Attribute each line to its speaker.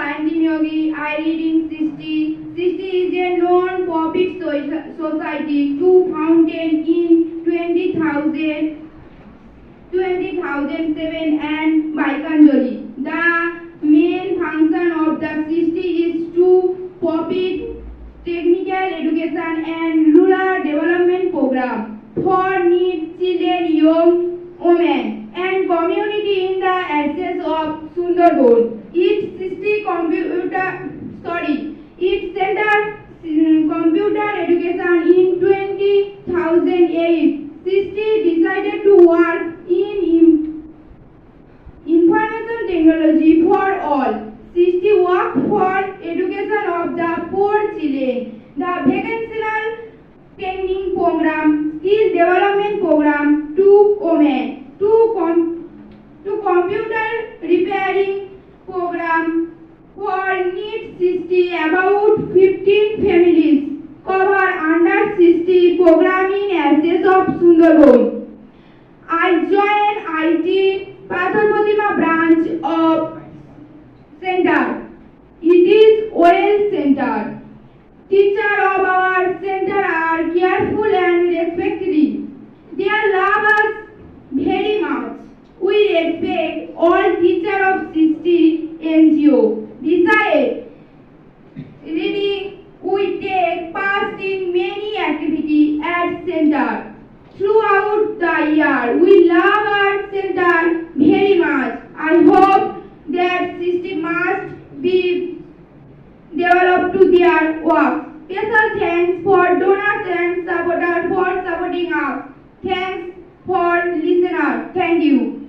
Speaker 1: Sayantim Yogi. I read in 60. 60 is a non-profit society to founded in 2007 and by Kanjoli. The main function of the 60 is to profit technical education and rural development program for needy children, young women and community in the access of Sundarban. Its center computer education in 2008. 60 decided to work in information technology for all. 60 worked for education of the poor children. The vocational training program, skill development program to women, to computer repairing program for needs 60. About 15 families cover under 60 programming access of Sundarban. I joined IT Patharpatima branch of center. It is well centered. Teachers of our center are careful and respectful. They love us very much. We respect all teachers of 60 NGO. Besides reading, we take part in many activities at center. Throughout the year, we love our center very much. I hope that 60 must be developed to their work. Special thanks for donors and supporters for supporting us. Thanks for listeners. Thank you.